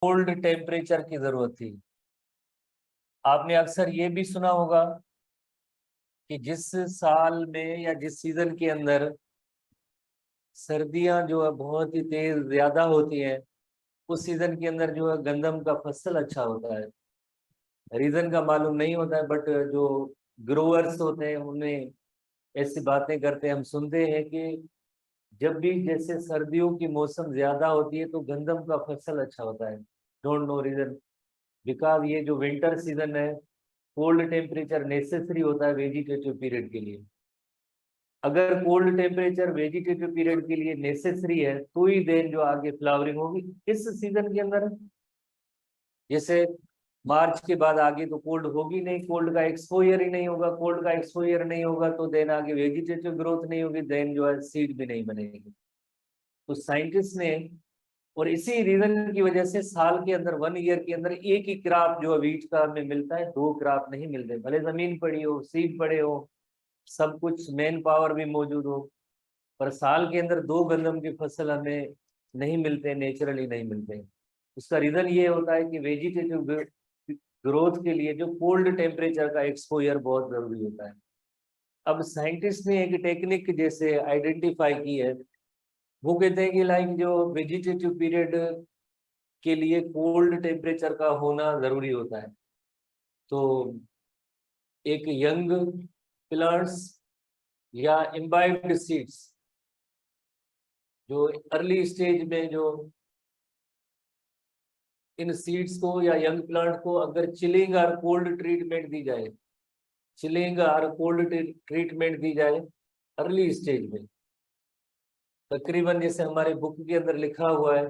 Cold temperature की जरूरत थी। आपने अक्सर ये भी सुना होगा कि जिस साल में या जिस सीजन के अंदर सर्दियां जो है बहुत ही तेज ज्यादा होती हैं, उस सीजन के अंदर जो है गंदम का फसल अच्छा होता है। रीजन का मालूम नहीं होता है, बट जो ग्रोअर्स होते हैं उन्हें ऐसी बातें करते हैं, हम सुनते हैं कि जब भी जैसे सर्दियों की मौसम ज्यादा होती है तो गंदम का फसल अच्छा होता है। डोंट नो रीजन, बिकॉज ये जो विंटर सीजन है कोल्ड टेम्परेचर नेसेसरी होता है वेजिटेटिव पीरियड के लिए। अगर कोल्ड टेम्परेचर वेजिटेटिव पीरियड के लिए नेसेसरी है तो ही देन जो आगे फ्लावरिंग होगी इस सीजन के अंदर। जैसे मार्च के बाद आगे तो कोल्ड होगी नहीं, कोल्ड का एक्सपोजर ही नहीं होगा, कोल्ड का एक्सपोजर नहीं होगा तो देन आगे वेजिटेटिव ग्रोथ नहीं होगी, देन जो है सीड भी नहीं बनेगी। तो साइंटिस्ट ने, और इसी रीजन की वजह से साल के अंदर 1 ईयर के अंदर एक ही क्रॉप जो वीट का हमें मिलता है, 2 क्रॉप नहीं मिलते। भले जमीन पड़ी हो, सीड पड़े हो, सब कुछ मैन पावर भी मौजूद हो, पर साल के अंदर 2 गंदम की फसल हमें नहीं मिलते, नेचुरली नहीं मिलते। उसका रीजन ये होता है कि वेजिटेटिव ग्रोथ के लिए जो कोल्ड टेम्परेचर का एक्सपोजर बहुत जरूरी होता है। अब साइंटिस्ट ने एक टेक्निक जैसे आइडेंटिफाई की है, वो कहते हैं कि लाइक जो वेजिटेटिव पीरियड के लिए कोल्ड टेम्परेचर का होना जरूरी होता है। तो एक यंग प्लांट्स या इम्बाइब्ड सीड्स, जो अर्ली स्टेज में जो इन सीड्स को या यंग प्लांट को अगर चिलिंग और कोल्ड ट्रीटमेंट दी जाए, चिलिंग और कोल्ड ट्रीटमेंट दी जाए अर्ली स्टेज में, तकरीबन जैसे हमारे बुक के अंदर लिखा हुआ है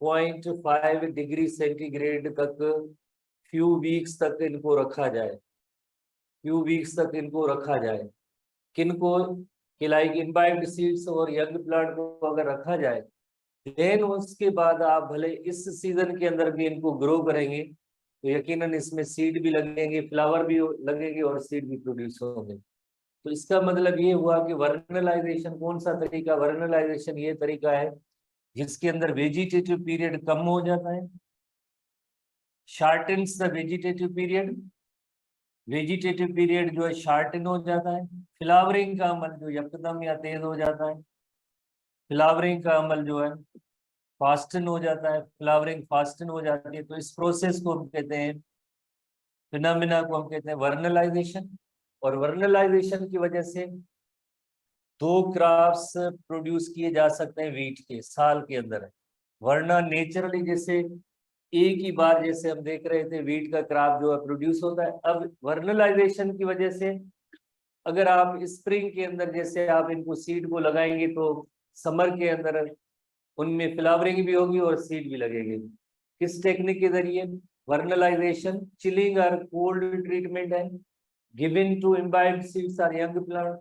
0.5 डिग्री सेंटीग्रेड तक फ्यू वीक्स तक इनको रखा जाए, फ्यू वीक्स तक इनको रखा जाए। किनको, कि लाइक इम्बाइब्ड सीड्स और यंग प्लांट को अगर रखा जाए, देन उसके बाद आप भले इस सीजन के अंदर भी इनको ग्रो करेंगे तो यकीनन इसमें सीड भी लगेंगे, फ्लावर भी लगेंगे और सीड भी प्रोड्यूस होंगे। तो इसका मतलब ये हुआ कि वर्नलाइजेशन कौन सा तरीका, वर्नलाइजेशन ये तरीका है जिसके अंदर वेजिटेटिव पीरियड कम हो जाता है, shortens the vegetative period, vegetative period जो है शार्टन हो जाता है, फ्लावरिंग का अमल जो यकदम या तेज हो जाता है, फ्लावरिंग का अमल जो है फास्टन हो जाता है, फ्लावरिंग फास्टन हो जाती है। तो इस प्रोसेस को हम कहते हैं, फिनोमिना को हम कहते हैं वर्नलाइजेशन। और वर्नलाइजेशन की वजह से 2 क्रॉप्स प्रोड्यूस किए जा सकते हैं वीट के साल के अंदर। वरना नेचुरली जैसे एक ही बार जैसे हम देख रहे थे वीट का क्रॉप जो है प्रोड्यूस होता है, अब वर्नलाइजेशन की वजह से अगर आप स्प्रिंग के अंदर जैसे आप इनको सीड को लगाएंगे तो समर के अंदर उनमें फ्लावरिंग भी होगी और सीड भी लगेगी। किस टेक्निक के जरिए? वर्नलाइजेशन, चिलिंग और कोल्ड ट्रीटमेंट है गिवन टू इम्बाइब्ड सीड्स और यंग प्लांट।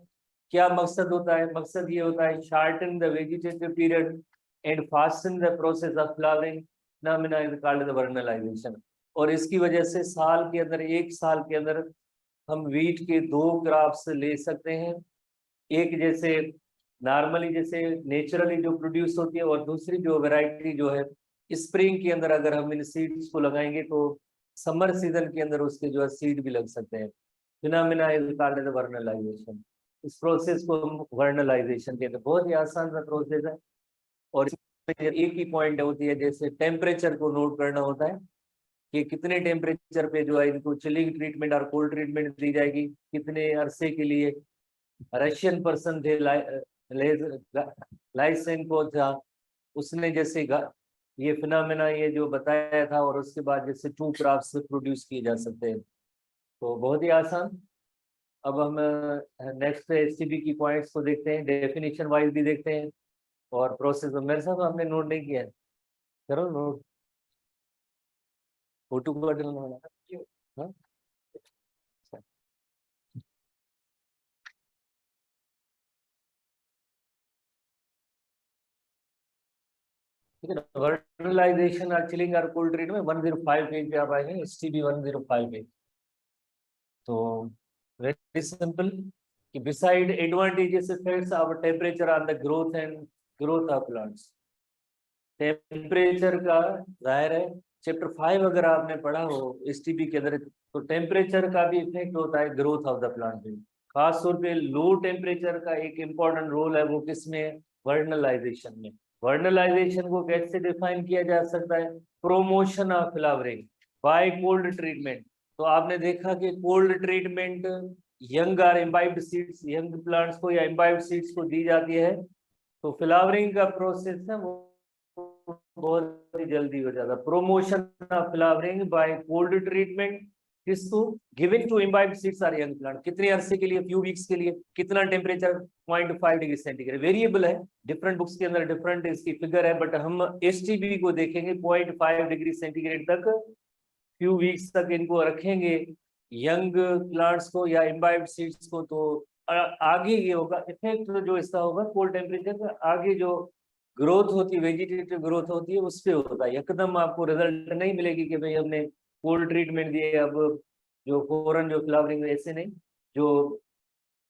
क्या मकसद होता है? मकसद ये होता है shorten the vegetative period and fasten the process of flowering, phenomena is called the vernalization. और इसकी वजह से साल के अंदर, एक साल के अंदर हम वीट के 2 क्रॉप्स ले सकते हैं। एक जैसे नॉर्मली जैसे नेचुरली जो प्रोड्यूस होती है, और दूसरी जो वैरायटी जो है स्प्रिंग के अंदर अगर हम इन सीड्स को लगाएंगे तो समर सीजन के अंदर उसके जो है सीड भी लग सकते हैं। Phenomena is called the vernalization. इस प्रोसेस को हम वर्नलाइजेशन कहते हैं। बहुत ही आसान सा प्रोसेस है, और इसमें एक ही पॉइंट होती है, जैसे टेम्परेचर को नोट करना होता है कि कितने टेम्परेचर पे जो है इनको चिलिंग ट्रीटमेंट और कोल्ड ट्रीटमेंट दी जाएगी, कितने अरसे के लिए। रशियन पर्सन थे लाइसेंको था, उसने जैसे ये फिनोमेना ये जो बताया था, और उसके बाद जैसे 2 क्रॉप्स प्रोड्यूस किए जा सकते हैं। तो बहुत ही आसान। अब हम नेक्स्ट एसटीबी की पॉइंट्स को देखते हैं, डेफिनेशन वाइज भी देखते हैं और प्रोसेस। मेरे साथ आपने नोट नहीं किया है, करो नोट, फोटो को हाँ? ठीक है ना। वर्नलाइजेशन और चिलिंग और कोल्ड ट्रीट में 105 पेज पे आप आएंगे, एसटीबी 105 पेज। तो वेरी सिंपल कि beside advantages effects of temperature on the growth and growth of plants. Temperature का जाहिर है चैप्टर 5 अगर आपने पढ़ा हो एसटीपी के अंदर, तो टेम्परेचर का भी इफेक्ट होता है ग्रोथ ऑफ द प्लांट में। खास तौर पे लो टेम्परेचर का एक इम्पॉर्टेंट रोल है, वो किसमें? वर्नलाइजेशन में। वर्नलाइजेशन को कैसे डिफाइन किया जा सकता है? Promotion of flowering by cold treatment. तो आपने देखा कि कोल्ड ट्रीटमेंट यंग और इम्बाइब्ड सीड्स, यंग प्लांट्स को या इम्बाइब्ड सीड्स को दी जाती है, तो फ्लावरिंग का प्रोसेस है वो बहुत ही जल्दी हो जाता है। Promotion of flowering by cold treatment, किसको? Given to imbibed seeds or young plant. कितने अरसे के लिए? फ्यू वीक्स के लिए। कितना टेम्परेचर? 0.5 degree centigrade. वेरिएबल है, डिफरेंट बुक्स के अंदर डिफरेंट इसकी फिगर है, बट हम एसटीबी को देखेंगे 0.5 डिग्री सेंटीग्रेड तक, फ्यू वीक्स तक इनको रखेंगे यंग प्लांट्स को या इम्बाइब्ड सीड्स को। तो आगे ये होगा इफेक्ट जो इसका होगा कोल्ड टेम्परेचर का, आगे जो ग्रोथ होती है, वेजिटेटिव ग्रोथ होती है, उस पे होता है। एकदम आपको रिजल्ट नहीं मिलेगी कि भाई हमने कोल्ड ट्रीटमेंट दिए अब जो फौरन जो फ्लावरिंग, ऐसे नहीं। जो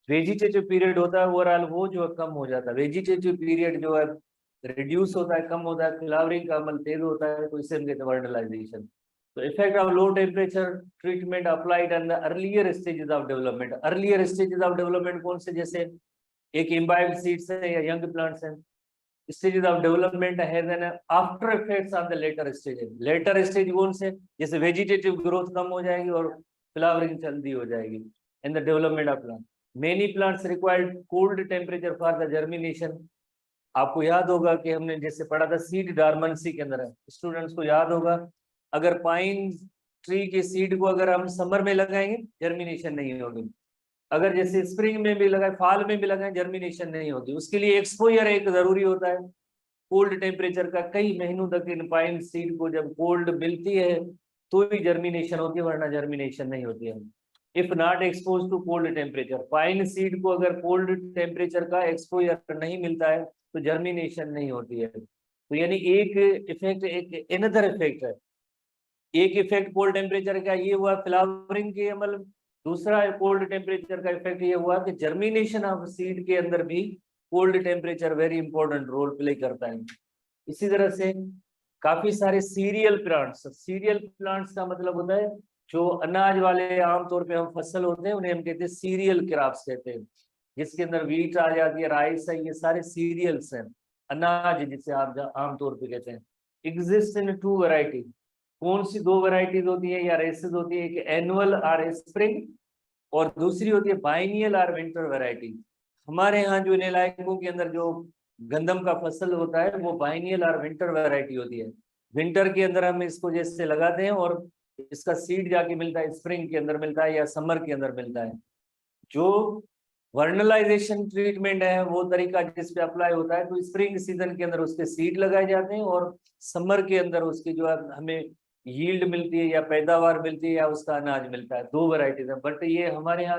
वेजिटेटिव पीरियड होता है ओवरऑल वो जो कम हो जाता है, वेजिटेटिव पीरियड जो है रिड्यूस होता है, कम होता है, फ्लावरिंग का अमल तेज होता है, तो इसे हम कहते हैं वर्नलाइजेशन। तो effect of low temperature treatment applied in the earlier stages of development. Earlier stages of development कौन से? जैसे एक इम्बाइब्ड सीड्स है या यंग प्लांट्स हैं, स्टेजेस ऑफ डेवलपमेंट है, then after effects on the later stage. Later stage कौन से? जैसे वेजिटेटिव ग्रोथ कम हो जाएगी और फ्लावरिंग जल्दी हो जाएगी in the development of plant. Many plants required cold temperature for the germination. आपको याद होगा कि हमने जैसे पढ़ा था सीड डॉर्मेंसी के अंदर है, स्टूडेंट्स को याद होगा, अगर पाइन ट्री के सीड को अगर हम समर में लगाएंगे जर्मिनेशन नहीं होगी, अगर जैसे स्प्रिंग में भी लगाए, फाल में भी लगाए, जर्मिनेशन नहीं होगी। उसके लिए एक्सपोजर एक जरूरी होता है कोल्ड टेम्परेचर का। कई महीनों तक इन पाइन सीड को जब कोल्ड मिलती है तो ही जर्मिनेशन होती है, वरना जर्मिनेशन नहीं होती है। If not expose to cold temperature, pine seed को अगर कोल्ड टेम्परेचर का एक्सपोजर नहीं मिलता है तो जर्मिनेशन नहीं होती है। तो यानी एक इफेक्ट, एक एनदर इफेक्ट है। एक इफेक्ट कोल्ड टेम्परेचर का ये हुआ फ्लावरिंग के अमल, दूसरा कोल्ड टेम्परेचर का इफेक्ट ये हुआ कि जर्मिनेशन ऑफ सीड के अंदर भी cold temperature very important role play करता है। इसी तरह से काफी सारे सीरियल प्लांट्स, सीरियल प्लांट्स का मतलब होता है जो अनाज वाले आमतौर पे हम फसल होते हैं उन्हें हम कहते हैं सीरियल क्रॉप्स कहते हैं, जिसके अंदर व्हीट आ जाती है, राइस है, ये सारे सीरियल्स हैं, अनाज जिसे आप आमतौर पे कहते हैं। Exist in two variety. कौन सी दो वैरायटीज होती है या रेसेस होती है? एक एनुअल और स्प्रिंग, और दूसरी होती है बाइनियल और विंटर वैरायटी। हमारे यहाँ जो इन इलाकों के अंदर जो गंदम का फसल होता है वो बाइनियल और विंटर वैरायटी होती है। विंटर के अंदर हम इसको जैसे लगाते हैं और इसका सीड जाके मिलता है स्प्रिंग के अंदर मिलता है या समर के अंदर मिलता है। जो वर्नलाइजेशन ट्रीटमेंट है वो तरीका जिस पे अप्लाई होता है, तो स्प्रिंग सीजन के अंदर उसके सीड लगाए जाते हैं और समर के अंदर उसकी जो है हमें यील्ड मिलती है या पैदावार मिलती है या उसका अनाज मिलता है। दो वैरायटीज है, बट ये हमारे यहाँ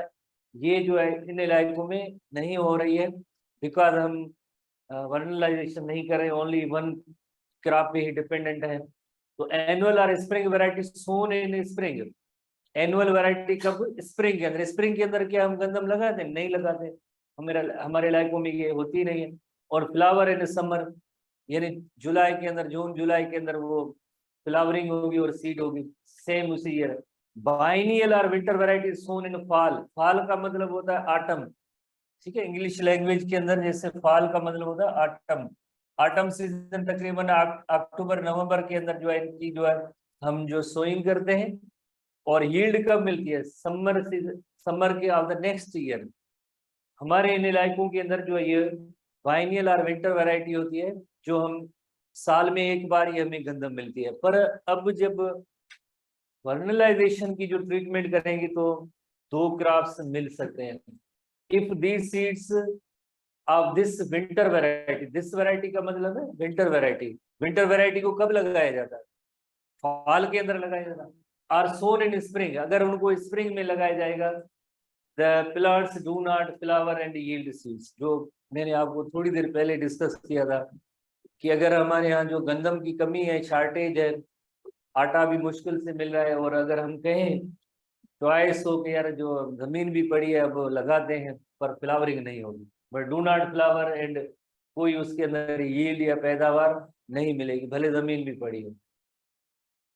ये जो है इन इलाकों में नहीं हो रही है, बिकॉज हम वर्नलाइजेशन नहीं कर रहे, ओनली वन क्रॉप पे ही डिपेंडेंट है। तो एनुअल और spring variety sown in spring. Annual variety कब? स्प्रिंग के अंदर। स्प्रिंग के अंदर क्या हम गंदम लगाते? नहीं लगाते, हमारे इलाकों में ये होती नहीं है। और फ्लावर इन समर, यानी जुलाई के अंदर, जून जुलाई के अंदर वो फ्लावरिंग होगी और सीड होगी, सेम उसी ईयर। बाइनियल और winter variety sown in fall. Fall का मतलब होता है ऑटम, ठीक है, इंग्लिश लैंग्वेज के अंदर जैसे फॉल का मतलब होता है ऑटम। ऑटम सीजन तकरीबन अक्टूबर नवंबर के अंदर जो है इनकी जो है हम जो सोइंग करते हैं, और यील्ड कब मिलती है? समर सीजन, समर के ऑफ द नेक्स्ट ईयर। हमारे इन इलाकों के अंदर जो है ये बाइनियल और विंटर वैरायटी होती है, जो हम साल में एक बार ये हमें गंदम मिलती है। पर अब जब वर्नलाइजेशन की जो ट्रीटमेंट करेंगे तो दो क्रॉप्स मिल सकते हैं। If these seeds of this winter variety, this variety का मतलब है विंटर वैरायटी। विंटर वैरायटी को कब लगाया जाता है? फॉल के अंदर लगाया जाता है। आर सोन इन स्प्रिंग, अगर उनको स्प्रिंग में लगाया जाएगा, the plants do not flower and yield seeds. जो मैंने आपको थोड़ी देर पहले डिस्कस किया था कि अगर हमारे यहाँ जो गंदम की कमी है, शॉर्टेज है, आटा भी मुश्किल से मिल रहा है, और अगर हम कहें चॉइस हो कि यार जो जमीन भी पड़ी है अब लगाते हैं पर फ्लावरिंग नहीं होगी, but do not flower and कोई उसके अंदर यील्ड या पैदावार नहीं मिलेगी भले जमीन भी पड़ी हो।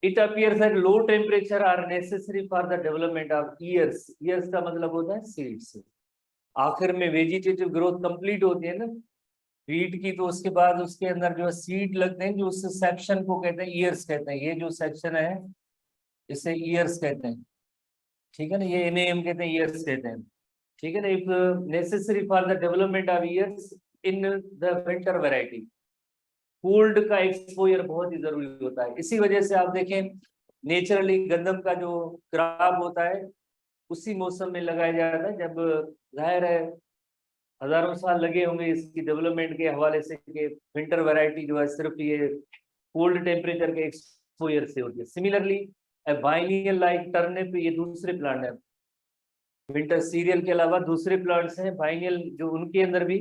It appears that low temperature are necessary for the development of ears. Ears का मतलब होता है seeds. आखिर में वेजिटेटिव ग्रोथ कंप्लीट होती है ना वीट की, तो उसके बाद उसके अंदर जो सीड लगते हैं, जो उस सेक्शन को कहते हैं ईयर्स कहते हैं। ये जो सेक्शन है इसे ईयर्स कहते हैं, ठीक है ना, ये इन्हें हम कहते हैं ईयर्स कहते हैं, ठीक है ना। If necessary for the development of years in the winter variety, cold का एक्सपोजर बहुत ही जरूरी होता है। इसी वजह से आप देखें नेचुरली गंदम का जो क्रॉप होता है उसी मौसम में लगाया जाता है, जब जाहिर है हजारों साल लगे होंगे इसकी डेवलपमेंट के हवाले से कि विंटर वैरायटी जो है सिर्फ ये कोल्ड टेम्परेचर के एक्सपोजर से होती है। सिमिलरली बाइनियल लाइक टर्निप, ये दूसरे प्लांट है, विंटर सीरियल के अलावा दूसरे प्लांट्स हैं बाइनियल जो उनके अंदर भी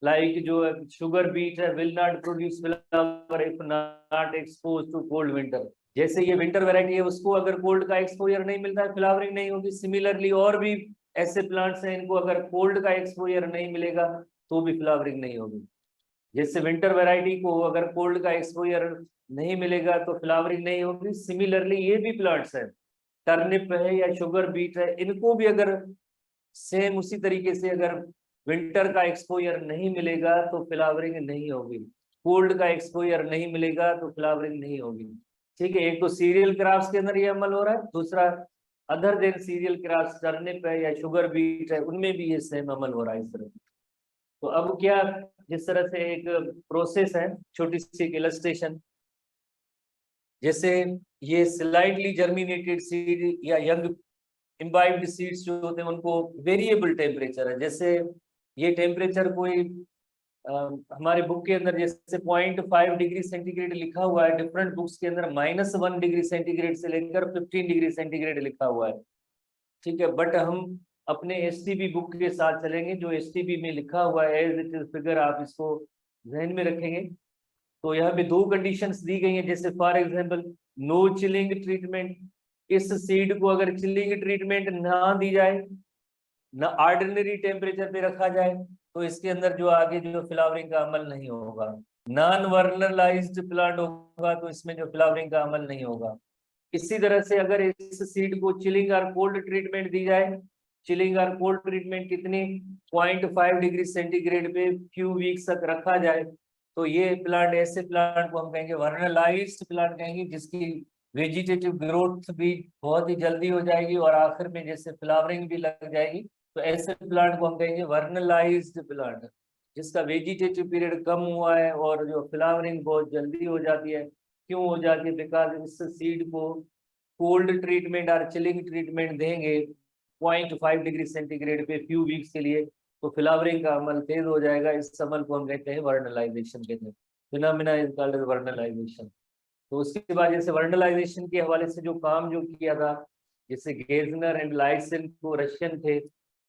लाइक जो शुगर बीट है will not produce flower if not expose to cold winter. जैसे ये विंटर वैरायटी है उसको अगर कोल्ड का एक्सपोजर नहीं मिलता है फ्लावरिंग नहीं होगी। सिमिलरली और भी ऐसे प्लांट्स हैं इनको अगर कोल्ड का एक्सपोजर नहीं मिलेगा तो भी फ्लावरिंग नहीं होगी। जैसे विंटर वैरायटी को अगर कोल्ड का एक्सपोजर नहीं मिलेगा तो फ्लावरिंग नहीं होगी। सिमिलरली ये भी प्लांट्स है, टर्निप है या शुगर बीट है, इनको भी अगर सेम उसी तरीके से अगर विंटर का एक्सपोजर नहीं मिलेगा तो फ्लावरिंग नहीं होगी, कोल्ड का एक्सपोजर नहीं मिलेगा तो फ्लावरिंग नहीं होगी। ठीक है, एक तो सीरियल क्रॉप्स के अंदर ये अमल हो रहा है, दूसरा other than cereal crops turnip है या शुगर बीट है उनमें भी ये सेम अमल हो रहा है इस तरह। तो अब क्या, जिस तरह से एक प्रोसेस है, छोटी सी एक इलस्ट्रेशन, जैसे ये स्लाइडली जर्मिनेटेड सीड या यंग इम्बाइब्ड सीड्स जो होते हैं उनको वेरिएबल टेम्परेचर है। जैसे ये टेम्परेचर कोई हमारे बुक के अंदर जैसे 0.5 डिग्री सेंटीग्रेड लिखा हुआ है, डिफरेंट बुक्स के अंदर -1 डिग्री सेंटीग्रेड से लेकर 15 डिग्री सेंटीग्रेड लिखा हुआ है, ठीक है। बट हम अपने एसटीबी बुक के साथ चलेंगे, जो एसटीबी में लिखा हुआ है एज इट इज फिगर, आप इसको ध्यान में रखेंगे। तो यहाँ पे दो कंडीशंस दी गई हैं, जैसे for example no chilling treatment, इस सीड को अगर चिलिंग ट्रीटमेंट ना दी जाए, ना ऑर्डिनरी टेम्परेचर पे रखा जाए, तो इसके अंदर जो आगे जो फ्लावरिंग का अमल नहीं होगा। नॉन वर्नलाइज्ड प्लांट होगा तो इसमें जो फ्लावरिंग का अमल नहीं होगा। इसी तरह से अगर इस सीड को चिलिंग और कोल्ड ट्रीटमेंट दी जाए, चिलिंग और कोल्ड ट्रीटमेंट कितनी 0.5 डिग्री सेंटीग्रेड पे फ्यू वीक्स तक रखा जाए, तो ये प्लांट, ऐसे प्लांट को हम कहेंगे वर्नलाइज्ड प्लांट कहेंगे, जिसकी वेजिटेटिव ग्रोथ भी बहुत ही जल्दी हो जाएगी और आखिर में जैसे फ्लावरिंग भी लग जाएगी। तो ऐसे प्लांट को हम कहेंगे वर्नलाइज्ड प्लांट, जिसका वेजिटेटिव पीरियड कम हुआ है और जो फ्लावरिंग बहुत जल्दी हो जाती है। क्यों हो जाती है? बिकॉज इस सीड को कोल्ड ट्रीटमेंट और चिलिंग ट्रीटमेंट देंगे 0.5 डिग्री सेंटीग्रेड पे फ्यू वीक्स के लिए, तो फ्लावरिंग का अमल तेज हो जाएगा। इस अमल को हम कहते हैं वर्नलाइजेशन कहते हैं, phenomena is called as vernalization. तो उसके बाद जैसे वर्नलाइजेशन के हवाले से जो काम जो किया था, जैसे गेजनर एंड लाइसन को रशियन थे,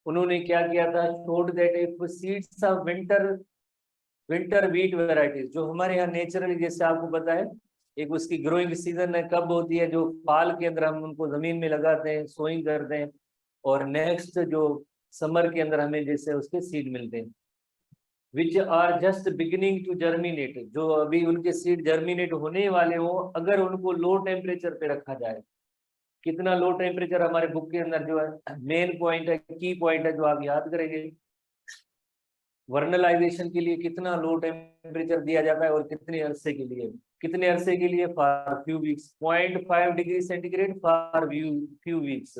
उन्होंने क्या किया था, showed that if seeds of winter wheat varieties, जो हमारे यहाँ नेचुरली जैसे आपको पता है एक उसकी ग्रोइंग सीजन है कब होती है, जो फाल के अंदर हम उनको जमीन में लगाते हैं, सोइंग करते हैं, और नेक्स्ट जो समर के अंदर हमें जैसे उसके सीड मिलते हैं, which are just beginning to germinate, जो अभी उनके सीड जर्मिनेट होने वाले हो, अगर उनको लो टेम्परेचर पे रखा जाए। कितना लो टेम्परेचर हमारे बुक के अंदर जो है मेन पॉइंट है, की पॉइंट है जो आप याद करेंगे, वर्नलाइजेशन के लिए कितना लो टेम्परेचर दिया जाता है और कितने अरसे के लिए, for few weeks, 0.5 degree centigrade for few weeks,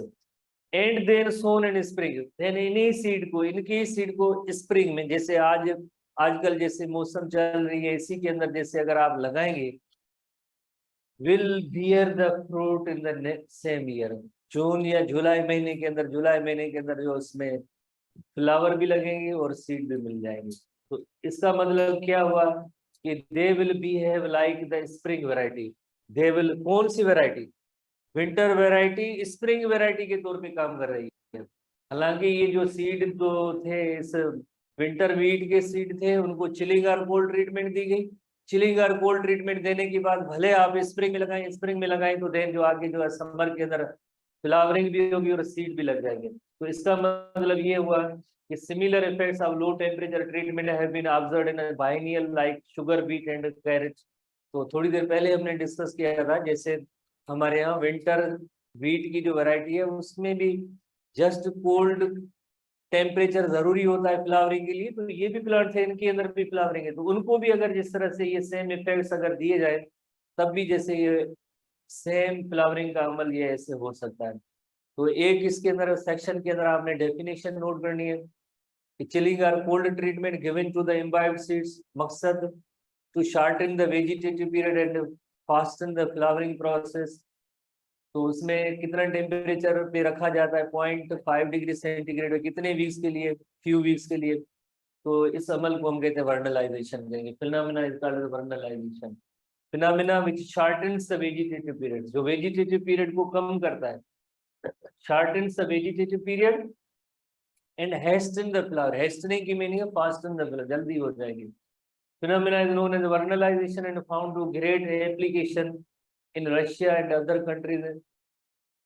and then sown in spring, then इनकी सीड को स्प्रिंग में, जैसे आजकल जैसे मौसम चल रही है इसी के अंदर जैसे अगर आप लगाएंगे, will bear the fruit in the same year, जून या जुलाई महीने के अंदर, जो उसमें फ्लावर भी लगेंगे और सीड भी मिल जाएंगे। तो इसका मतलब क्या हुआ कि they will behave like the spring variety. They will, कौन सी variety? Winter variety spring variety के तौर पे काम कर रही है। हालांकि ये जो सीड तो थे इस विंटर वीट के सीड थे, उनको चिलिंग और कोल्ड ट्रीटमेंट दी गई। चिलिंग और कोल्ड ट्रीटमेंट देने के बाद भले आप स्प्रिंग में लगाएं तो देन जो आगे जो है समर के अंदर फ्लावरिंग भी होगी और सीड भी लग जाएंगे। तो इसका मतलब ये हुआ कि similar effects of low temperature treatment have been observed in biennial like sugar beet and carrot. तो थोड़ी देर पहले हमने डिस्कस किया था, जैसे हमारे यहाँ विंटर वीट की जो वैरायटी है उसमें भी जस्ट कोल्ड टेम्परेचर जरूरी होता है फ्लावरिंग के लिए, तो ये भी प्लांट्स है, इनके अंदर भी फ्लावरिंग है, तो उनको भी अगर जिस तरह से ये सेम इफेक्ट्स अगर दिए जाए तब भी जैसे ये सेम फ्लावरिंग का अमल ये ऐसे हो सकता है। तो एक इसके अंदर सेक्शन के अंदर आपने डेफिनेशन नोट करनी है कि चिलिंग और cold treatment given to the imbibed seeds, मकसद to shorten the vegetative period and fasten the flowering process. तो उसमें कितना टेम्परेचर पे रखा जाता है, 0.5 डिग्री सेंटीग्रेड, कितने वीक्स के लिए, फ्यू वीक्स के लिए। तो इस अमल को हम कहते हैं वर्नलाइजेशन कहेंगे, phenomena is called vernalization. Phenomena which shortens the vegetative period, जो वेजिटेटिव पीरियड को कम करता है, shortens the vegetative period and hasten the flower, hastening की मीनिंग है फास्टन द फ्लावर, जल्दी हो जाएगी। Phenomena is known as vernalization and found to great application in Russia and other countries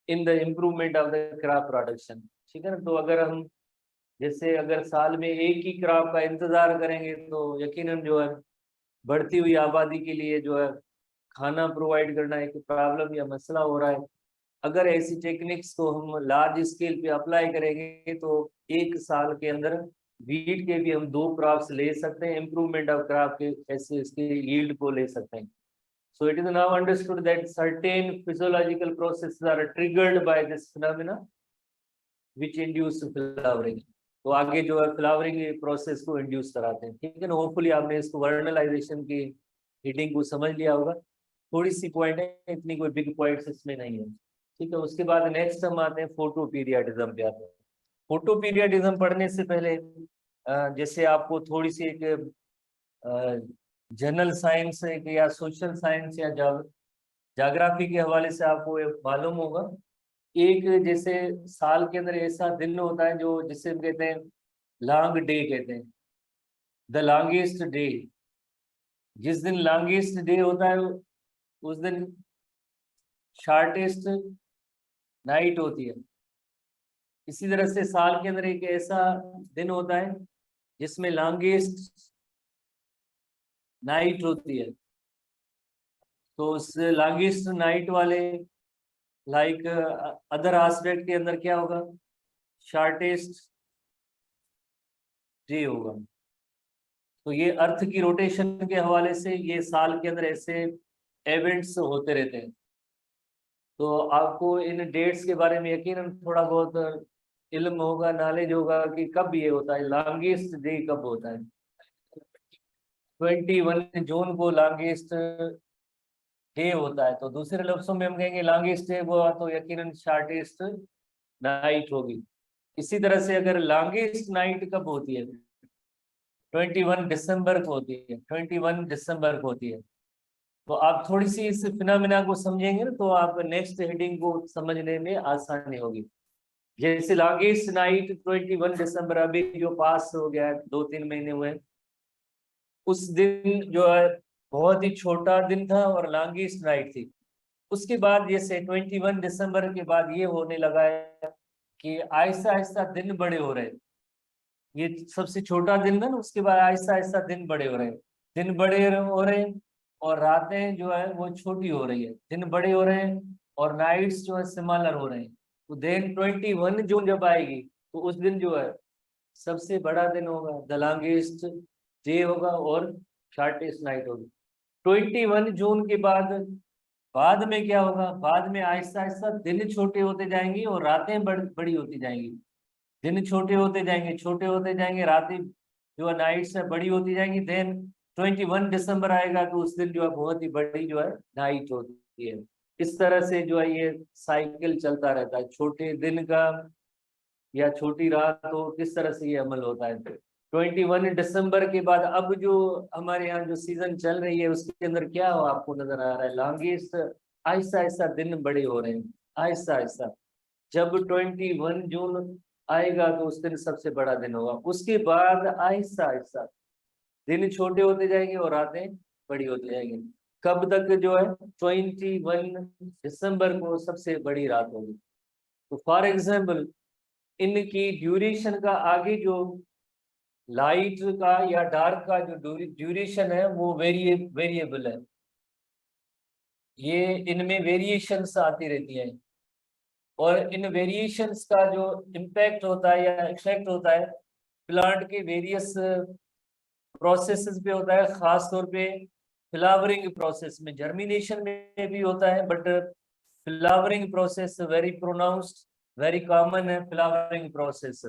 in the improvement of the crop production. ठीक है ना, तो अगर हम जैसे अगर साल में एक ही क्रॉप का इंतजार करेंगे तो यकीनन जो है बढ़ती हुई आबादी के लिए जो है खाना प्रोवाइड करना एक प्रॉब्लम या मसला हो रहा है। अगर ऐसी टेक्निक्स को हम लार्ज स्केल पे अप्लाई करेंगे तो एक साल के अंदर वीट के भी हम 2 क्रॉप्स ले सकते हैं, इम्प्रूवमेंट ऑफ क्रॉप के ऐसे इसके यील्ड को ले सकते हैं। So it is now understood that certain physiological processes are triggered by this phenomena which induce flowering. तो आगे जो है फ्लावरिंग प्रोसेस को इंड्यूस कराते हैं। ठीक है ना, होपफुली आपने इसको वर्नलाइजेशन की हीटिंग को समझ लिया होगा। थोड़ी सी पॉइंट है, इतनी कोई बिग पॉइंट्स इसमें नहीं है। ठीक है, उसके बाद नेक्स्ट हम आते हैं फोटो पीरियडिज्म पे आते हैं। फोटो पीरियडिज्म पढ़ने से पहले जैसे आपको थोड़ी सी एक जनरल साइंस या सोशल साइंस या जाग्राफी के हवाले से आपको ये मालूम होगा, एक जैसे साल के अंदर ऐसा दिन होता है जो जिसे हम कहते हैं लॉन्ग डे कहते हैं, द लॉन्गेस्ट डे। जिस दिन लॉन्गेस्ट डे होता है उस दिन शॉर्टेस्ट नाइट होती है। इसी तरह से साल के अंदर एक ऐसा दिन होता है जिसमें लॉन्गेस्ट नाइट होती है। तो उस लॉन्गेस्ट नाइट वाले लाइक अदर एस्पेक्ट के अंदर क्या होगा, शॉर्टेस्ट डे होगा। तो ये अर्थ की रोटेशन के हवाले से ये साल के अंदर ऐसे इवेंट्स होते रहते हैं। तो आपको इन डेट्स के बारे में यकीनन थोड़ा बहुत इल्म होगा, नॉलेज होगा कि कब ये होता है, लॉन्गेस्ट डे कब होता है। 21 जून को लॉन्गेस्ट डे होता है। तो दूसरे लफ्जों में हम कहेंगे लॉन्गेस्ट डे हुआ तो यकीनन शॉर्टेस्ट नाइट होगी। इसी तरह से अगर लॉन्गेस्ट नाइट कब होती है, 21 दिसंबर को होती है, 21 दिसंबर को होती है। तो आप थोड़ी सी इस फिनोमिना को समझेंगे ना तो आप नेक्स्ट हेडिंग को समझने में आसानी होगी। जैसे लॉन्गेस्ट नाइट 21 दिसंबर अभी जो पास हो गया है, 2-3 महीने हुए, उस दिन जो है बहुत ही छोटा दिन था और लॉन्गेस्ट नाइट थी। उसके बाद जैसे 21 दिसंबर के बाद ये होने लगा है कि आहिस्ता आहिस्ता दिन बड़े हो रहे हैं। ये सबसे छोटा दिन था ना, उसके बाद आहिस्ता आहिस्ता दिन बड़े हो रहे हैं, दिन बड़े हो रहे हैं और रातें जो है वो छोटी हो रही है, दिन बड़े हो रहे हैं और नाइट्स जो है स्मॉलर हो रहे हैं। तो देन 21 जून जब आएगी तो उस दिन जो है सबसे बड़ा दिन होगा, द लॉन्गेस्ट डे होगा और शॉर्टेस्ट नाइट होगी। 21 जून के बाद में क्या होगा, बाद में आहिस्ता आहिस्ता दिन छोटे होते जाएंगी और रातें बड़ी होती जाएंगी। दिन छोटे होते जाएंगे, छोटे होते जाएंगे, रातें जो है नाइट से बड़ी होती जाएंगी। देन 21 दिसंबर आएगा तो उस दिन जो है बहुत ही बड़ी जो है नाइट होती है। इस तरह से जो है ये साइकिल चलता रहता है, छोटे दिन का या छोटी रात हो, किस तरह से ये अमल होता है। 21 दिसंबर के बाद अब जो हमारे यहाँ जो सीजन चल रही है उसके अंदर क्या हो आपको नजर आ रहा है, लॉन्गेस्ट आहिस्ता आहिस्ता दिन बड़े हो रहे हैं, आहिस्ता आहिस्ता। जब 21 जून आएगा तो उस दिन सबसे बड़ा दिन होगा। उसके बाद आहिस्ता आहिस्ता दिन छोटे होते जाएंगे और रातें बड़ी होती जाएंगी। कब तक जो है 21 दिसंबर को सबसे बड़ी रात होगी। तो फॉर एग्जाम्पल इनकी ड्यूरेशन का आगे जो लाइट का या डार्क का जो ड्यूरेशन है वो वेरिएबल है। ये इनमें वेरिएशंस आती रहती हैं, और इन वेरिएशंस का जो इम्पैक्ट होता है या इफेक्ट होता है प्लांट के वेरियस प्रोसेसेस पे होता है, खास तौर पे फ्लावरिंग प्रोसेस में। जर्मिनेशन में भी होता है, but flowering process very pronounced, very common है फ्लावरिंग प्रोसेस।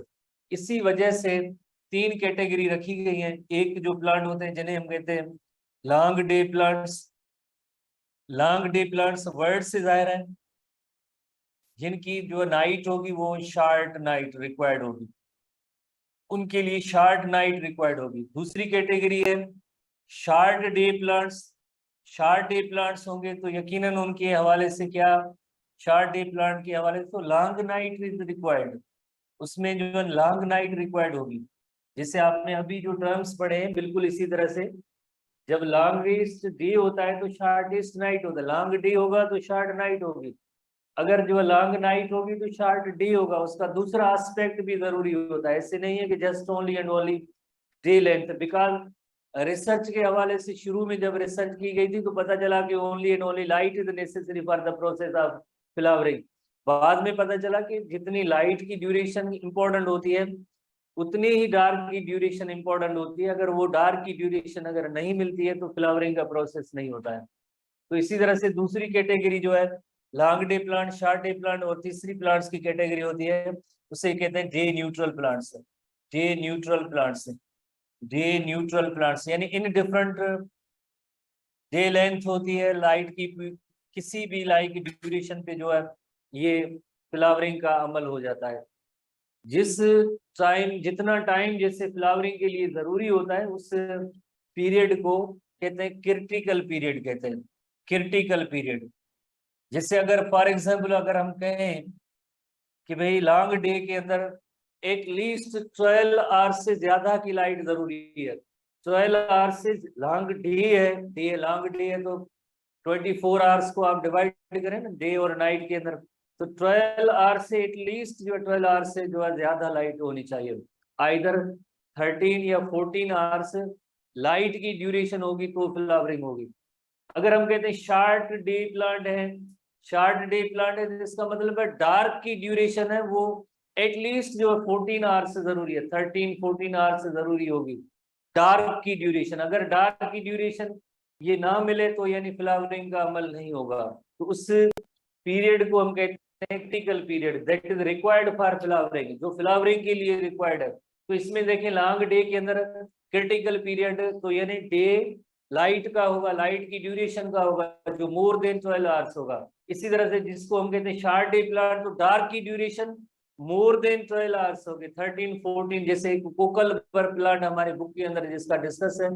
इसी वजह से 3 कैटेगरी रखी गई हैं। एक जो प्लांट होते हैं जिन्हें हम कहते हैं long day plants. Long day plants word से जाहिर है, जिनकी जो नाइट होगी वो शार्ट नाइट रिक्वायर्ड होगी, उनके लिए शार्ट नाइट रिक्वायर्ड होगी। दूसरी कैटेगरी है short day plants. Short day plants होंगे तो यकीनन उनके हवाले से क्या, शार्ट डे प्लांट के हवाले से तो लॉन्ग नाइट इज रिक्वायर्ड, उसमें जो लॉन्ग नाइट रिक्वायर्ड होगी। जैसे आपने अभी जो टर्म्स पढ़े हैं बिल्कुल इसी तरह से, जब लॉन्गेस्ट डे होता है तो शार्टेस्ट नाइट होता है, लॉन्ग डे होगा तो शार्ट नाइट होगी। अगर जो लॉन्ग नाइट होगी तो शार्ट डे होगा। उसका दूसरा एस्पेक्ट भी जरूरी होता है, ऐसे नहीं है कि just only and only day length. Because research के हवाले से शुरू में जब रिसर्च की गई थी तो पता चला कि only and only light is necessary for the process of flowering. बाद में पता चला कि जितनी लाइट की ड्यूरेशन इंपॉर्टेंट होती है उतनी ही डार्क की ड्यूरेशन इंपॉर्टेंट होती है। अगर वो डार्क की ड्यूरेशन अगर नहीं मिलती है तो फ्लावरिंग का प्रोसेस नहीं होता है। तो इसी तरह से दूसरी कैटेगरी जो है long day plant, short day plant, और तीसरी प्लांट्स की कैटेगरी होती है उसे कहते हैं day neutral plants. Day neutral plants, day neutral plants यानी इन डिफरेंट डे लेंथ होती है लाइट की, किसी भी लाइट की ड्यूरेशन पे जो है ये फ्लावरिंग का अमल हो जाता है। जिस टाइम, जितना टाइम जैसे फ्लावरिंग के लिए जरूरी होता है उस पीरियड को कहते हैं क्रिटिकल पीरियड कहते हैं, क्रिटिकल पीरियड। जैसे अगर फॉर एग्जाम्पल अगर हम कहें कि भाई लॉन्ग डे के अंदर एटलीस्ट 12 आवर्स से ज्यादा की लाइट जरूरी है। 12 आवर्स से लॉन्ग डे है, डे लॉन्ग डे है तो 24 आवर्स को आप डिवाइड करें ना डे और नाइट के अंदर, तो 12 आवर्स से एटलीस्ट जो 12 आवर्स से जो है ज्यादा लाइट होनी चाहिए। आइदर 13 या 14 आवर्स लाइट की ड्यूरेशन होगी तो फ्लावरिंग होगी। अगर हम कहते हैं शार्ट डे प्लांट है, शार्ट डे प्लांट है जिसका मतलब है डार्क की ड्यूरेशन है वो एटलीस्ट जो है 14 आवर्स से जरूरी है, 13-14 आवर्स से जरूरी होगी डार्क की ड्यूरेशन। अगर डार्क की ड्यूरेशन ये ना मिले तो यानी फ्लावरिंग का अमल नहीं होगा। तो उस पीरियड को हम कहते हैं critical period that is required for flowering, जो फ्लावरिंग के लिए रिक्वायर्ड है। तो इसमें देखें लॉन्ग डे के अंदर क्रिटिकल पीरियड तो यानी डे लाइट का होगा, लाइट की ड्यूरेशन का होगा जो मोर देन 12 आवर्स होगा। इसी तरह से जिसको हम कहते हैं शार्ट डे प्लांट तो डार्क की ड्यूरेशन मोर देन 12 आवर्स होगी, 13-14। जैसे कोकल पर प्लांट हमारे बुक के अंदर जिसका डिस्कस है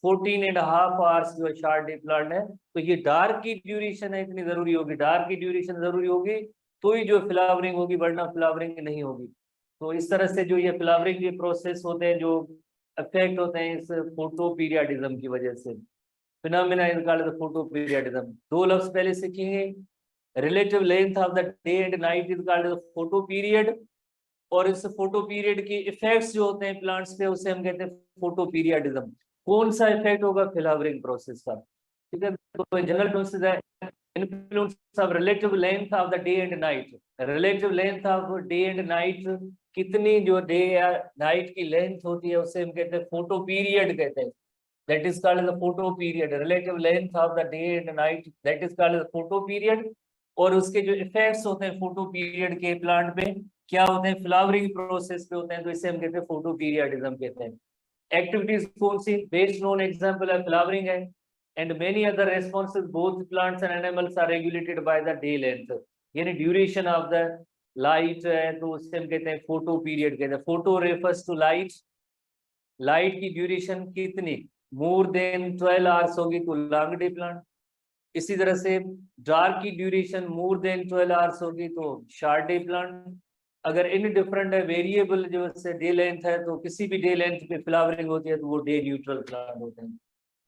14.5 आवर्स जो शार्ट डे प्लांट है। तो ये डार्क की ड्यूरेशन है इतनी जरूरी होगी, डार्क की ड्यूरेशन जरूरी होगी तो ही जो फ्लावरिंग होगी, वरना फ्लावरिंग नहीं होगी। तो इस तरह से जो ये फ्लावरिंग के प्रोसेस होते हैं जो अफेक्ट होते हैं इस फोटो पीरियडिज्म की वजह से। Phenomena is called the photo periodism. दो लफ्ज पहले सीखेंगे, relative length of the day and night is called the photo period, और इस फोटो पीरियड के इफेक्ट्स जो होते हैं प्लांट्स पे उसे हम कहते हैं फोटो पीरियडिज्म। कौन सा इफेक्ट होगा, फ्लावरिंग प्रोसेस का। ठीक है, तो जनरल प्रोसेस है influence of relative length of the day and night. Relative length of day and night, कितनी जो डे या नाइट की लेंथ होती है उसे हम कहते हैं फोटो पीरियड कहते हैं, that is called the photo period. Relative length of the day and night that is called the photo period. और उसके जो इफेक्ट्स होते हैं फोटो पीरियड के प्लांट पे क्या होते हैं, फ्लावरिंग प्रोसेस पे होते हैं, तो इसे हम कहते हैं फोटो पीरियडिज्म कहते हैं। एक्टिविटीज कौन सी, बेस्ट नोन एग्जांपल है फ्लावरिंग है, and many other responses both plants and animals are regulated by the day length, यानी ड्यूरेशन ऑफ द लाइट है तो उससे हम कहते हैं फोटो पीरियड कहते हैं। Photo refers to light, light की ड्यूरेशन कितनी मोर देन 12 आवर्स होगी तो लॉन्ग डे प्लांट। इसी तरह से डार्क की ड्यूरेशन मोर देन 12 आवर्स होगी तो शार्ट डे प्लांट। अगर इन डिफरेंट है वेरिएबल जो से डे लेंथ है तो किसी भी डे लेंथ पे फ्लावरिंग होती है तो वो डे न्यूट्रल प्लांट होते हैं।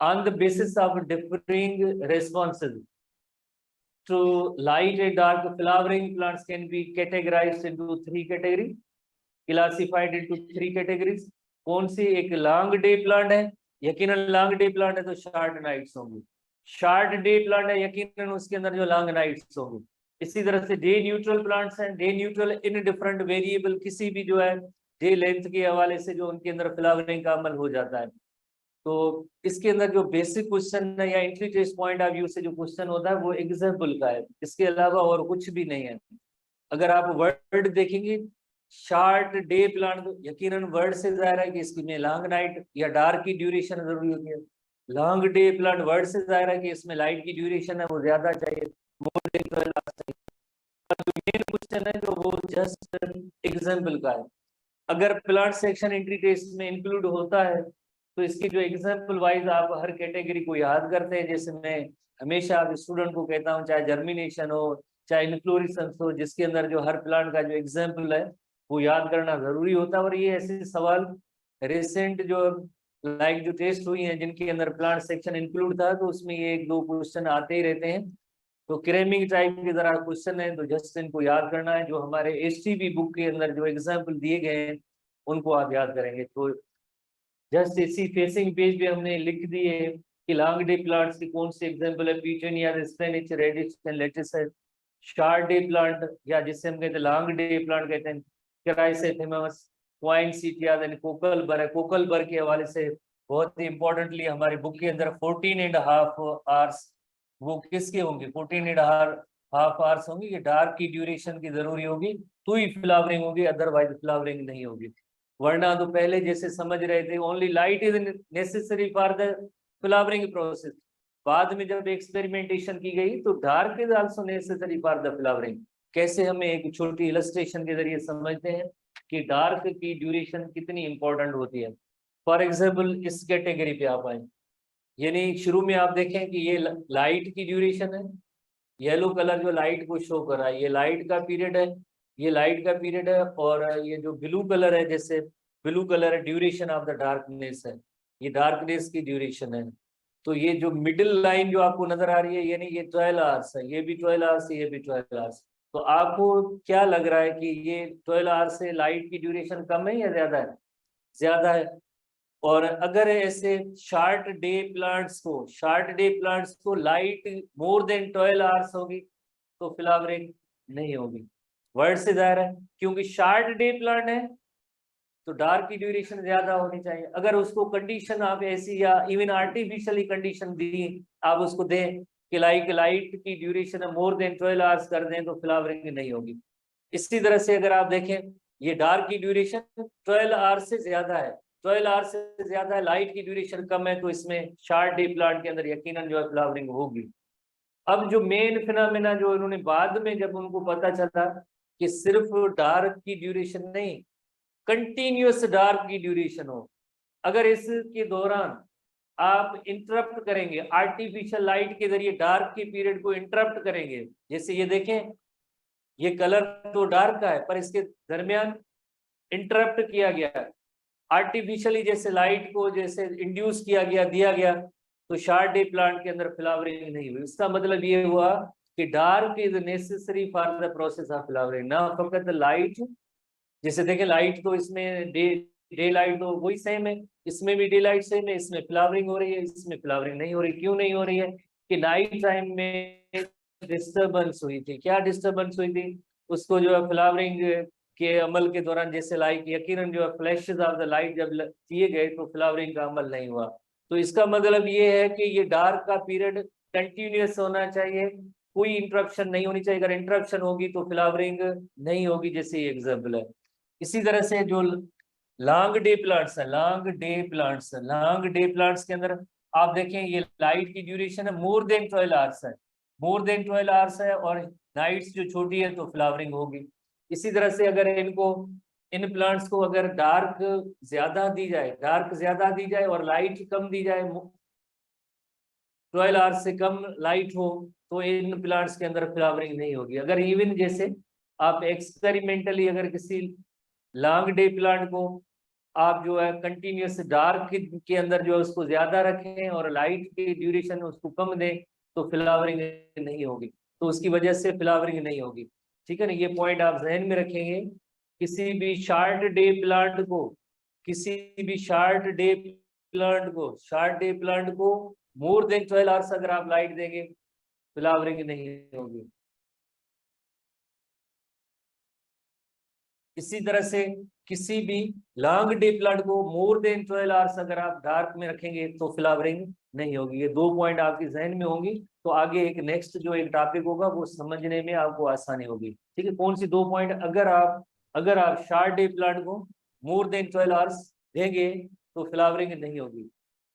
On the basis of differing responses to light and dark, flowering plants can be categorized into 3 categories, classified into 3 categories। कौन सी, एक लॉन्ग डे प्लांट है, यकीनन लॉन्ग डे प्लांट है तो शार्ट नाइट्स होंगी। Short day plant है, यकीनन उसके अंदर जो लॉन्ग नाइट्स होगी। इसी तरह से डे न्यूट्रल प्लांट्स हैं, day neutral in different variable, किसी भी जो है डे लेंथ के हवाले से जो उनके अंदर फ्लावरिंग का अमल हो जाता है। तो इसके अंदर जो बेसिक क्वेश्चन है या entry test point of view से जो क्वेश्चन होता है वो एग्जाम्पल का है, इसके अलावा और कुछ भी नहीं है। अगर आप वर्ड देखेंगे शार्ट डे प्लांट, तो यकीनन वर्ड से जाहिर है कि इसमें लॉन्ग नाइट या डार्क की ड्यूरेशन जरूरी होती है। लॉन्ग डे प्लांट, वर्ड से जाहिर है कि इसमें लाइट की ड्यूरेशन है वो ज्यादा चाहिए, मोर देन 12 आवर्स चाहिए। जो मेन क्वेश्चन है जो वो जस्ट एग्जाम्पल का है। अगर प्लांट सेक्शन एंट्री टेस्ट में इंक्लूड होता है तो इसकी जो एग्जाम्पल वाइज आप हर कैटेगरी को याद करते हैं। जैसे मैं हमेशा स्टूडेंट को कहता हूँ, चाहे जर्मिनेशन हो चाहे इन्फ्लोरेसेंस हो, जिसके अंदर जो हर प्लांट का जो एग्जाम्पल है वो याद करना जरूरी होता है। और ये ऐसे सवाल रिसेंट जो जो टेस्ट हुई हैं जिनके अंदर प्लांट सेक्शन इंक्लूड था, तो उसमें ये एक दो क्वेश्चन आते ही रहते हैं। तो क्रेमिंग टाइप के जरा क्वेश्चन है, तो जस्ट इनको याद करना है। जो हमारे एसटीबी बुक के अंदर जो एग्जाम्पल दिए गए हैं उनको आप याद करेंगे। तो जस्ट इसी फेसिंग पेज पे हमने लिख दिए कि लॉन्ग डे प्लांट्स की कौन से एग्जाम्पल है, पीटूनिया, स्पेनिश, रेडिश एंड लेटिस है। शार्ट डे प्लांट या जिससे हम कहते हैं लॉन्ग डे प्लांट कहते हैं, क्राइसेथेमस, पोइनसेटिया, देन कोकल बर है। कोकल बर के हवाले से बहुत ही इंपॉर्टेंटली हमारी बुक के अंदर 14.5 आवर्स वो किसके होंगे, 14.5 आवर्स होंगे। ये डार्क की ड्यूरेशन की जरूरी होगी तो ही फ्लावरिंग होगी, अदरवाइज फ्लावरिंग नहीं होगी। वरना तो पहले जैसे समझ रहे थे only light is necessary for the flowering process, बाद में जब एक्सपेरिमेंटेशन की गई तो dark is also necessary for the flowering. कैसे हमें एक छोटी इलस्ट्रेशन के जरिए समझते हैं कि डार्क की ड्यूरेशन कितनी इंपॉर्टेंट होती है। फॉर एग्जाम्पल इस कैटेगरी पे आप आए, यानी शुरू में आप देखें कि ये लाइट की ड्यूरेशन है, येलो कलर जो लाइट को शो कर रहा है ये लाइट का पीरियड है, ये लाइट का पीरियड है। और ये जो ब्लू कलर है, जैसे ब्लू कलर है ड्यूरेशन ऑफ द डार्कनेस है, ये डार्कनेस की ड्यूरेशन है। तो ये जो मिडिल लाइन जो आपको नजर आ रही है, यानी ये 12 आवर्स है, ये भी 12 आवर्स है, ये भी 12 आवर्स। तो आपको क्या लग रहा है कि ये 12 आवर्स से लाइट की ड्यूरेशन कम है या ज्यादा है? ज्यादा है। और अगर ऐसे शार्ट डे प्लांट्स को लाइट मोर देन 12 आवर्स होगी तो फ्लावरिंग नहीं होगी। वर्ड से जाहिर है क्योंकि शार्ट डे प्लांट है तो डार्क की ड्यूरेशन ज्यादा होनी चाहिए। अगर उसको कंडीशन आप ऐसी या इवन आर्टिफिशियली कंडीशन दी, आप उसको दें कि लाइट की ड्यूरेशन मोर देन 12 आवर्स कर दें तो फ्लावरिंग नहीं होगी। इसी तरह से अगर आप देखें ये डार्क की ड्यूरेशन 12 आवर्स से ज्यादा है, 12 आवर्स से ज्यादा है, लाइट की ड्यूरेशन कम है, तो इसमें शार्ट डे प्लांट के अंदर यकीनन जो है फ्लावरिंग होगी। अब जो मेन फिनोमेना जो इन्होंने बाद में जब उनको पता चला कि सिर्फ डार्क की ड्यूरेशन नहीं, कंटिन्यूअस डार्क की ड्यूरेशन हो, अगर इसके दौरान आप इंटरप्ट करेंगे आर्टिफिशियल लाइट के जरिए डार्क के पीरियड को इंटरप्ट करेंगे, जैसे ये देखें ये कलर तो डार्क का है पर इसके दरमियान इंटरप्ट किया गया आर्टिफिशियली, जैसे लाइट को जैसे इंड्यूस किया गया, दिया गया, तो शार्ट डे प्लांट के अंदर फ्लावरिंग नहीं हुई। इसका मतलब ये हुआ कि dark is necessary for the process of flowering, ना फकत लाइट। जैसे देखें लाइट तो इसमें डे लाइट तो वही सेम है, इसमें भी डे लाइट सेम है, इसमें फ्लावरिंग हो रही है, इसमें फ्लावरिंग नहीं हो रही। क्यों नहीं हो रही है? कि नाइट टाइम में डिस्टर्बेंस हुई थी। क्या डिस्टर्बेंस हुई थी? उसको जो है फ्लावरिंग के अमल के दौरान जैसे लाइट यकीनन जो है फ्लैशेस ऑफ द लाइट जब किए गए तो फ्लावरिंग का अमल नहीं हुआ। तो इसका मतलब ये है कि ये डार्क का पीरियड कंटिन्यूस होना चाहिए, कोई इंटरप्शन नहीं होनी चाहिए। अगर इंटरप्शन होगी तो फ्लावरिंग नहीं होगी, जैसे ये एग्जाम्पल है। इसी तरह से जो लॉन्ग डे प्लांट्स है, लॉन्ग डे प्लांट्स के अंदर आप देखें ये लाइट की ड्यूरेशन है मोर देन 12 आवर्स है, मोर देन 12 आवर्स है, और नाइट्स जो छोटी है तो फ्लावरिंग होगी। इसी तरह से अगर इन प्लांट्स को अगर डार्क ज्यादा दी जाए और लाइट कम दी जाए, 12 आवर्स से कम लाइट हो, तो इन प्लांट्स के अंदर फ्लावरिंग नहीं होगी। अगर इवन जैसे आप एक्सपेरिमेंटली अगर किसी लॉन्ग डे प्लांट को आप जो है कंटिन्यूस डार्क के अंदर जो है उसको ज्यादा रखें और लाइट की ड्यूरेशन उसको कम दें तो फ्लावरिंग नहीं होगी, तो उसकी वजह से फ्लावरिंग नहीं होगी। ठीक है ना, ये पॉइंट आप जहन में रखेंगे। किसी भी शार्ट डे प्लांट को मोर देन 12 आवर्स अगर आप लाइट देंगे फ्लावरिंग नहीं होगी। इसी तरह से किसी भी लॉन्ग डे प्लांट को मोर देन 12 आवर्स अगर आप डार्क में रखेंगे तो फ्लावरिंग नहीं होगी। ये 2 पॉइंट आपके जहन में होंगी, तो आगे एक नेक्स्ट जो एक टॉपिक होगा वो समझने में आपको आसानी होगी। ठीक है, कौन सी 2 पॉइंट? अगर आप शार्ट डे प्लांट को मोर देन 12 आवर्स देंगे तो फ्लावरिंग नहीं होगी।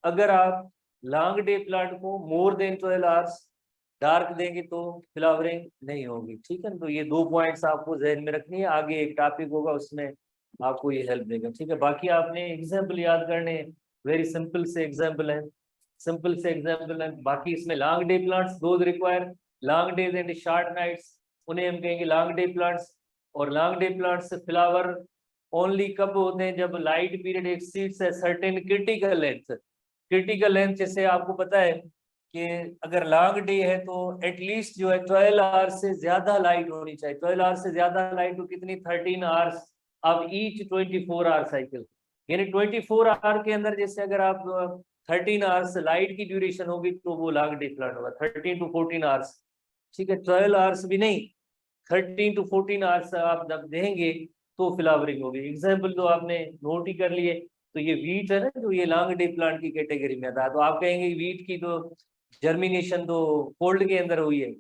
अगर आप लॉन्ग डे प्लांट को मोर देन 12 आवर्स डार्क देंगे तो फ्लावरिंग नहीं होगी। ठीक है, तो ये 2 पॉइंट्स आपको जहन में रखनी है, आगे एक टॉपिक होगा उसमें आपको ये हेल्प देगा। ठीक है, बाकी आपने एग्जाम्पल याद करने, वेरी सिंपल से एग्जाम्पल है, सिंपल से एग्जाम्पल है। बाकी इसमें long day plants those require long days and short nights, उन्हें हम कहेंगे लॉन्ग डे प्लांट्स। और long day plants flower only कब होते हैं? जब light period exceeds a certain critical length. Critical length जैसे आपको पता है कि अगर लॉन्ग डे है तो एटलीस्ट जो है 12 आवर्स से ज्यादा लाइट होनी चाहिए। 12 आवर्स से ज्यादा लाइट तो कितनी? 13 hours of each 24 hour cycle, यानी 24 आवर के अंदर जैसे अगर आप 13 आवर्स लाइट की ड्यूरेशन होगी तो वो लॉन्ग डे प्लांट होगा, 13 to 14 आवर्स। ठीक है, 12 आवर्स भी नहीं, 13 to 14 आवर्स आप जब देंगे तो फ्लावरिंग होगी। एग्जाम्पल तो आपने नोट ही कर लिए। तो ये वीट है ना, जो ये लॉन्ग डे प्लांट की कैटेगरी में आता है, तो आप कहेंगे वीट की तो जर्मिनेशन तो कोल्ड के अंदर हुई है,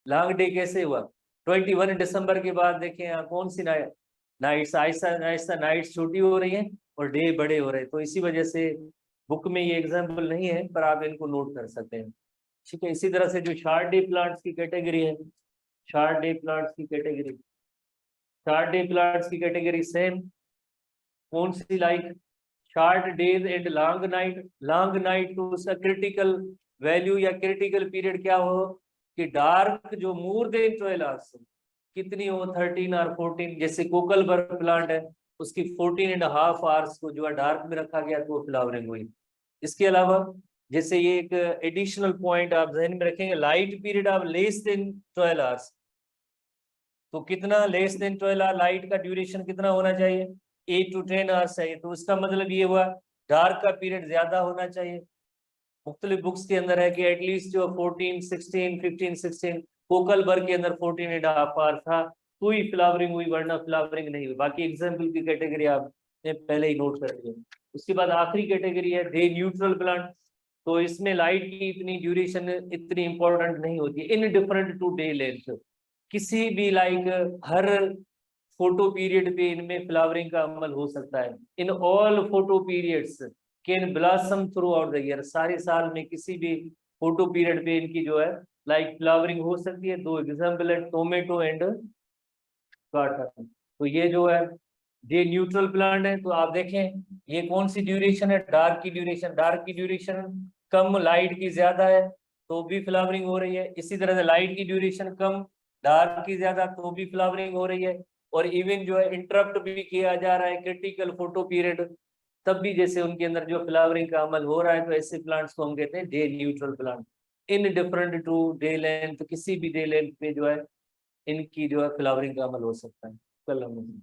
लॉन्ग डे कैसे हुआ? 21 दिसंबर के बाद देखें यहाँ कौन सी नाइट्स आहिस्ता आहिस्ता नाइट्स छोटी हो रही हैं और डे बड़े हो रहे हैं। तो इसी वजह से बुक में ये एग्जाम्पल नहीं है, पर आप इनको नोट कर सकते हैं। ठीक है, इसी तरह से जो शार्ट डे प्लांट्स की कैटेगरी है, शार्ट डे प्लांट्स की कैटेगरी, शार्ट डे प्लांट्स की कैटेगरी सेम कौन सी? Like short days and long night. Long night तो उसका क्रिटिकल वैल्यू या क्रिटिकल पीरियड क्या हो कि डार्क जो मोर देन 12 आवर्स कितनी हो? 13 और 14। जैसे कोकलबर प्लांट है उसकी 14.5 आवर्स को जो है डार्क में रखा गया तो फ्लावरिंग हुई। इसके अलावा जैसे ये एक एडिशनल पॉइंट आप जहन में रखेंगे, light period of less than 12 hours, तो कितना लेस देन 12 आवर लाइट का ड्यूरेशन कितना होना चाहिए? 8 to 10 आवर्स चाहिए। तो उसका मतलब ये हुआ डार्क का पीरियड ज्यादा होना चाहिए। मुख्तलिफ बुक्स के अंदर है कि एटलीस्ट जो 14, 16, 15, 16, कोकल बर के अंदर 14.5 आवर था तो ही फ्लावरिंग हुई, वरना फ्लावरिंग नहीं हुई। बाकी एग्जाम्पल की कैटेगरी आपने पहले ही नोट कर लिया। उसके बाद आखिरी कैटेगरी है डे न्यूट्रल प्लांट। तो इसमें लाइट की इतनी ड्यूरेशन इतनी इंपॉर्टेंट नहीं होती, indifferent to day length. किसी भी लाइक हर फोटो पीरियड पे इनमें फ्लावरिंग का अमल हो सकता है। In all photo periods can blossom through out the year. सारे साल में किसी भी फोटो पीरियड पे इनकी जो है लाइक फ्लावरिंग हो सकती है। 2 एग्जाम्पल है टोमेटो एंड कॉटन। तो ये जो है ये न्यूट्रल प्लांट है। तो आप देखें ये कौन सी ड्यूरेशन है? डार्क की ड्यूरेशन। डार्क की ड्यूरेशन कम, लाइट की ज्यादा है तो भी फ्लावरिंग हो रही है। इसी तरह से लाइट की ड्यूरेशन कम, डार्क की ज्यादा तो भी फ्लावरिंग हो रही है। और इवन जो है इंटरप्ट भी किया जा रहा है क्रिटिकल फोटो पीरियड, तब भी जैसे उनके अंदर जो फ्लावरिंग का अमल हो रहा है। तो ऐसे प्लांट्स को हम कहते हैं day neutral plant. Indifferent to day length, किसी भी डे लेंथ पे जो है इनकी जो है फ्लावरिंग का अमल हो सकता है। कल हम